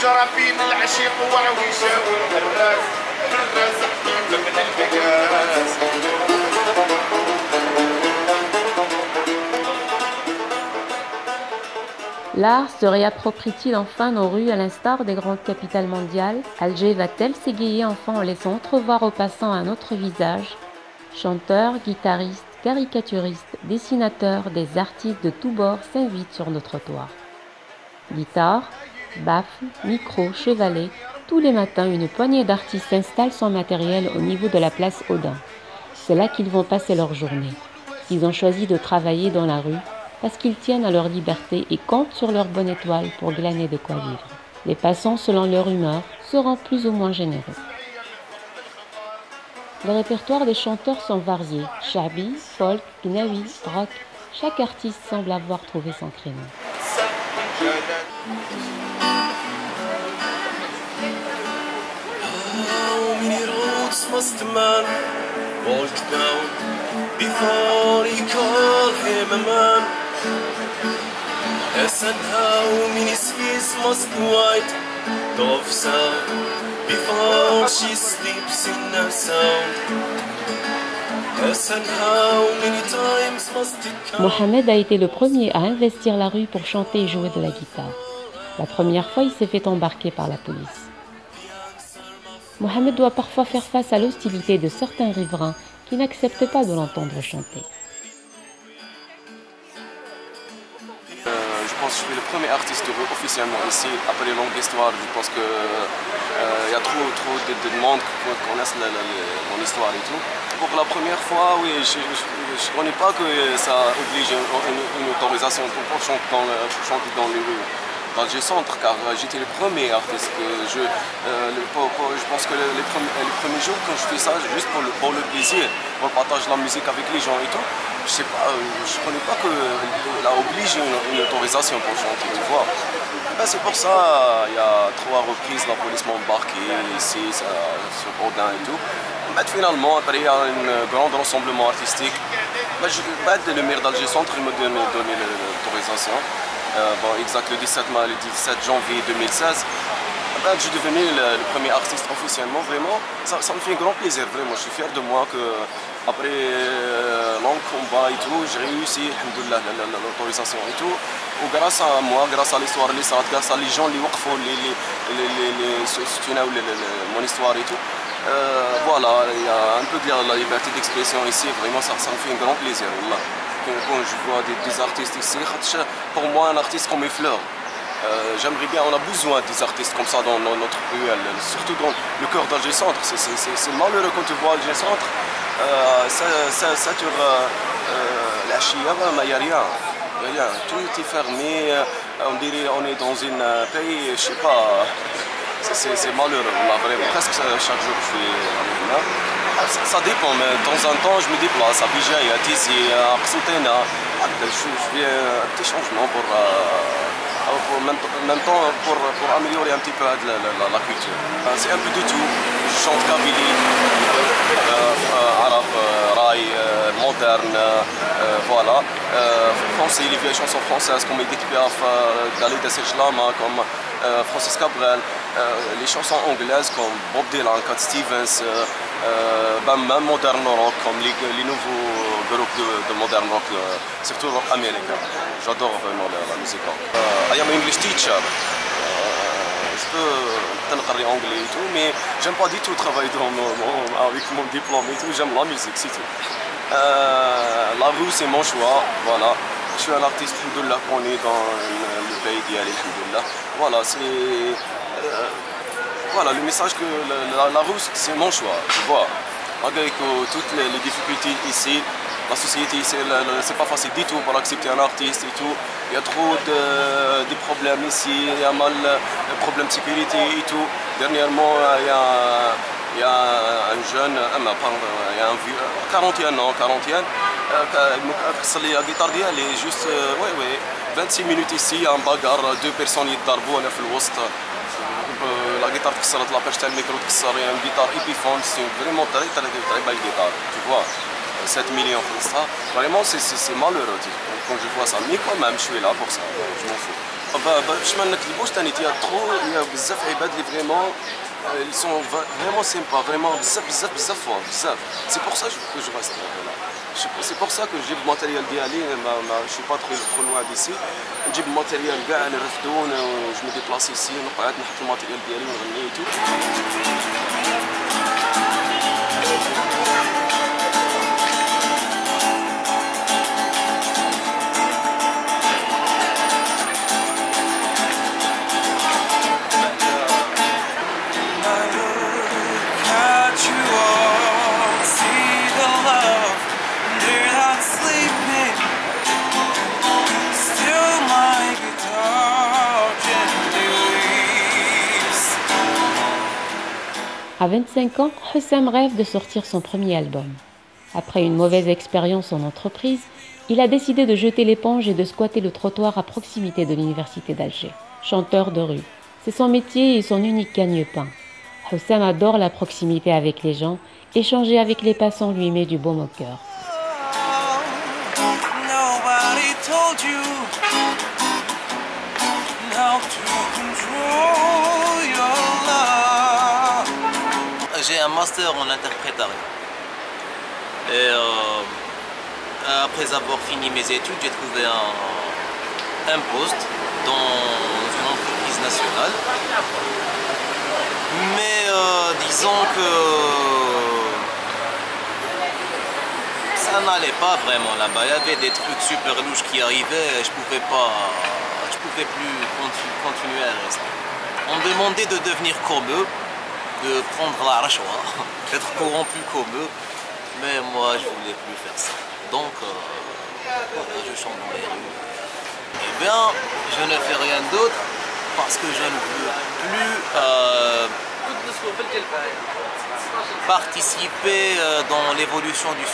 جرى بين العشيق وعويشه والراس الراس من البقاس. L'art se réapproprie-t-il enfin nos rues à l'instar des grandes capitales mondiales? Alger va-t-elle s'égayer enfin en laissant entrevoir aux passants un autre visage? Chanteurs, guitaristes, caricaturistes, dessinateurs, des artistes de tous bords s'invitent sur nos trottoirs. Guitare, baffle, micro, chevalet, tous les matins une poignée d'artistes s'installent son matériel au niveau de la place Odin. C'est là qu'ils vont passer leur journée. Ils ont choisi de travailler dans la rue parce qu'ils tiennent à leur liberté et comptent sur leur bonne étoile pour glaner de quoi vivre. Les passants, selon leur humeur, seront plus ou moins généreux. Le répertoire des chanteurs sont variés, shabi, folk, gnawi, rock. Chaque artiste semble avoir trouvé son créneau. Before she sleeps in the sound. Mohamed a été le premier à investir la rue pour chanter et jouer de la guitare. La première fois, il s'est fait embarquer par la police. Mohamed doit parfois faire face à l'hostilité de certains riverains qui n'acceptent pas de l'entendre chanter. Je pense que je suis le premier artiste officiellement ici. Après une longue histoire, je pense que il y a trop de monde qui connaissent mon histoire et tout. Pour la première fois, oui, je ne connais pas que ça oblige une autorisation pour chanter dans les rues d'Alger Centre, car j'étais le premier artiste que je pense que les premiers jours quand je fais ça, juste pour le plaisir, pour partager la musique avec les gens et tout. Je sais pas, je connais pas que la oblige une autorisation pour chanter, tu vois. Ben c'est pour ça, il y a 3 reprises la police m'a embarqué ici, sur Odin et tout. Ben, finalement, après il y a un grand rassemblement artistique. Ben, le maire d'Alger Centre il m'a donné l'autorisation. Bon, exact le 17 janvier 2016. Ben, je suis devenu le premier artiste officiellement, vraiment. Ça me fait un grand plaisir, vraiment. Je suis fier de moi que après long combat et tout, j'ai réussi, alhamdoulilah, l'autorisation et tout. Et grâce à moi, grâce à l'histoire, grâce à les gens, les waqfou, mon histoire et tout. Voilà, il y a un peu de la liberté d'expression ici, vraiment ça me fait un grand plaisir. Wallah. Quand je vois des artistes ici, pour moi un artiste comme mes fleurs. J'aimerais bien, on a besoin des artistes comme ça dans notre ruelle, surtout dans le cœur d'Alger Centre. C'est malheureux quand tu vois Alger Centre, ça dure la chia, il n'y a rien. Tout est fermé, on dirait on est dans un pays, je sais pas, c'est malheureux, là, vraiment. Presque chaque jour je suis là. Ça dépend, mais de temps en temps je me déplace à Bijaï, à Tizi, à Qsentena. Je fais un petit changement pour même temps pour améliorer un petit peu la culture. C'est un peu de tout. Je chante kabyle, arabe, raï, moderne, voilà. Français, les vieilles chansons françaises comme Edith Piaf, Dalida Sejlama, comme Francis Cabrel, les chansons anglaises comme Bob Dylan, Cat Stevens, même modern rock comme les nouveaux groupes de modern rock, surtout rock américain. J'adore vraiment la musique rock. I am English teacher. Je peux parler anglais et tout, mais j'aime pas du tout travailler avec mon diplôme et tout. J'aime la musique, c'est tout. La rue c'est mon choix, voilà. Je suis un artiste alhamdoulilah connu dans le pays d'Yali, alhamdoulilah. Voilà, c'est voilà le message que la rue c'est mon choix, tu vois. Malgré que toutes les difficultés ici, la société ici, c'est pas facile du tout pour accepter un artiste et tout. Il y a trop de problèmes ici, il y a mal de problèmes de sécurité et tout. Dernièrement, il y a un jeune, il y a un vieux, 41 ans, la guitare elle est juste 26 minutes ici, un bagarre, 2 personnes يتضربوا هنا في الوسط. La guitare اتكسرت, la pêche تاع الميكرو اتكسر, une guitare Epiphone, c'est vraiment très belle guitare, tu vois. 7 millions pour ça, vraiment c'est malheureux quand je vois ça, mais quand même je suis là pour ça, je m'en fous. باش ما نكذبوش ثاني il y a بزاف عباد اللي فريمون ils sont vraiment sympas, vraiment بزاف فوا بزاف. C'est pour ça que je reste là. C'est pour ça que je جيب الماتيريال ديالي je suis pas trop loin d'ici. نجيب الماتيريال كاع نرفدو je me déplace ici نقعد نحط الماتيريال ديالي ونغني et tout. À 25 ans, Hussam rêve de sortir son premier album. Après une mauvaise expérience en entreprise, il a décidé de jeter l'éponge et de squatter le trottoir à proximité de l'université d'Alger. Chanteur de rue, c'est son métier et son unique gagne-pain. Hussam adore la proximité avec les gens, échanger avec les passants lui met du baume au cœur. J'ai un master en interprétariat. Et après avoir fini mes études, j'ai trouvé un poste dans une entreprise nationale. Mais disons que ça n'allait pas vraiment là-bas. Il y avait des trucs super louches qui arrivaient et je pouvais plus continuer à rester. On me demandait de devenir comme eux, de prendre la rachwa, d'être corrompu comme eux, mais moi je voulais plus faire ça. Donc voilà, je chante dans les rues. Eh bien, je ne fais rien d'autre parce que je ne veux plus participer dans l'évolution du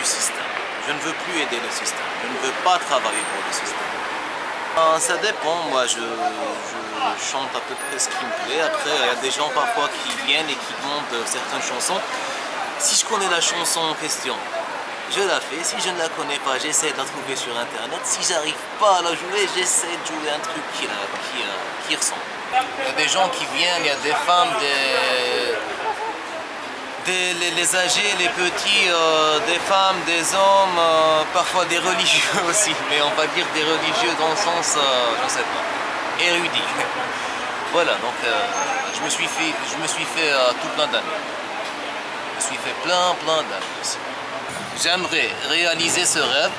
système. Je ne veux plus aider le système, je ne veux pas travailler pour le système. Ça dépend, moi je chante à peu près ce qui me plaît. Après, il y a des gens parfois qui viennent et qui demandent certaines chansons. Si je connais la chanson en question, je la fais. Si je ne la connais pas, j'essaie de la trouver sur internet. Si j'arrive pas à la jouer, j'essaie de jouer un truc qui ressemble. Il y a des gens qui viennent, il y a des femmes, les âgés, les petits, des femmes, des hommes, parfois des religieux aussi, mais on va dire des religieux dans le sens, je ne sais pas, érudit. Voilà, donc je me suis fait tout plein d'amis. Je me suis fait plein d'amis aussi. J'aimerais réaliser ce rêve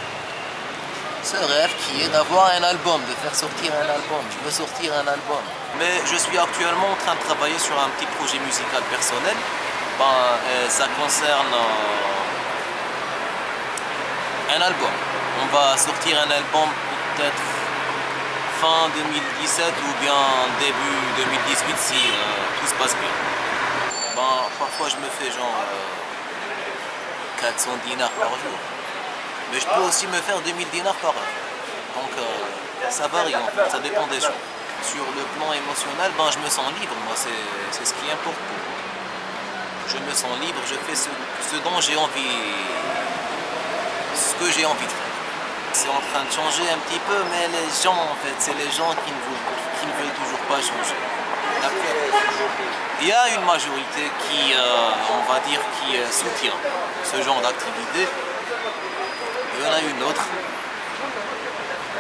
qui est d'avoir un album, de faire sortir un album. Je veux sortir un album. Mais je suis actuellement en train de travailler sur un petit projet musical personnel. Ça concerne un album. On va sortir un album peut-être fin 2017 ou bien début 2018 si tout se passe bien. Parfois je me fais genre 400 dinars par jour. Mais je peux aussi me faire 2000 dinars par heure. Donc ça varie en fait, ça dépend des jours. Sur le plan émotionnel, je me sens libre, moi c'est ce qui importe pour moi. Je me sens libre, je fais ce dont j'ai envie, ce que j'ai envie de faire. C'est en train de changer un petit peu, mais les gens en fait, c'est les gens qui ne veulent toujours pas changer. Il y a une majorité qui, on va dire, qui soutient ce genre d'activité. Il y en a une autre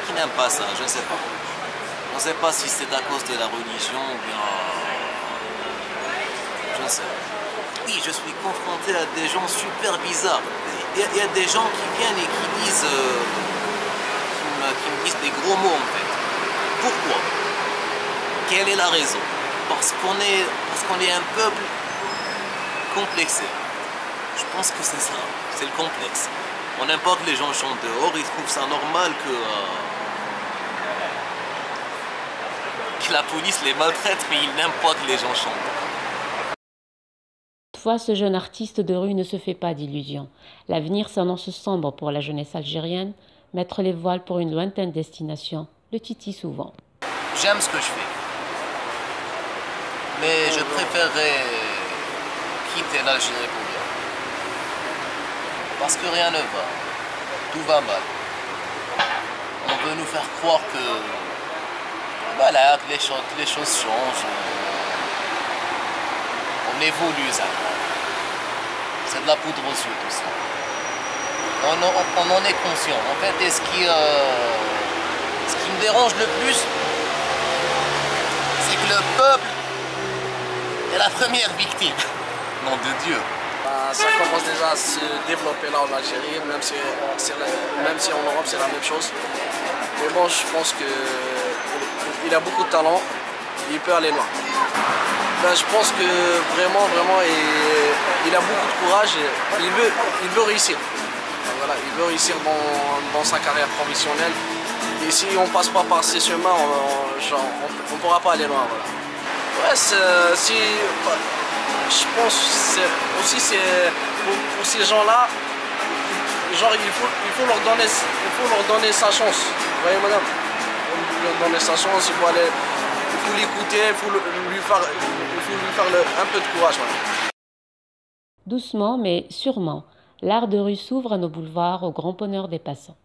qui n'aime pas ça, je ne sais pas. On ne sait pas si c'est à cause de la religion ou bien... Je ne sais pas. Oui, je suis confronté à des gens super bizarres. Il y a des gens qui viennent et qui me disent des gros mots en fait. Pourquoi? Quelle est la raison? Parce qu'on est un peuple complexé. Je pense que c'est ça, c'est le complexe. On n'aime pas que les gens chantent dehors, ils trouvent ça normal que la police les maltraite, mais ils n'aiment pas que les gens chantent. Toutefois, ce jeune artiste de rue ne se fait pas d'illusions. L'avenir s'annonce sombre pour la jeunesse algérienne. Mettre les voiles pour une lointaine destination le titille souvent. J'aime ce que je fais. Mais je préférerais quitter l'Algérie pour bien. Parce que rien ne va. Tout va mal. On veut nous faire croire que Voilà, que les choses changent. On évolue, ça. C'est de la poudre aux yeux, tout ça. On en est conscient. En fait, et ce qui me dérange le plus, c'est que le peuple est la première victime. Nom de Dieu. Ça commence déjà à se développer là en Algérie, même si en Europe c'est la même chose. Mais bon, je pense qu'il a beaucoup de talent, il peut aller loin. Ben, je pense que vraiment, il a beaucoup de courage et il veut réussir. Voilà, il veut réussir dans sa carrière professionnelle. Et si on passe pas par ces chemins, on pourra pas aller loin. Voilà. Ouais, je pense aussi c'est pour ces gens-là, genre il faut leur donner sa chance. Vous voyez madame, il faut leur donner sa chance, il faut l'écouter, il faut lui faire un peu de courage. Voilà. Doucement mais sûrement, l'art de rue s'ouvre à nos boulevards au grand bonheur des passants.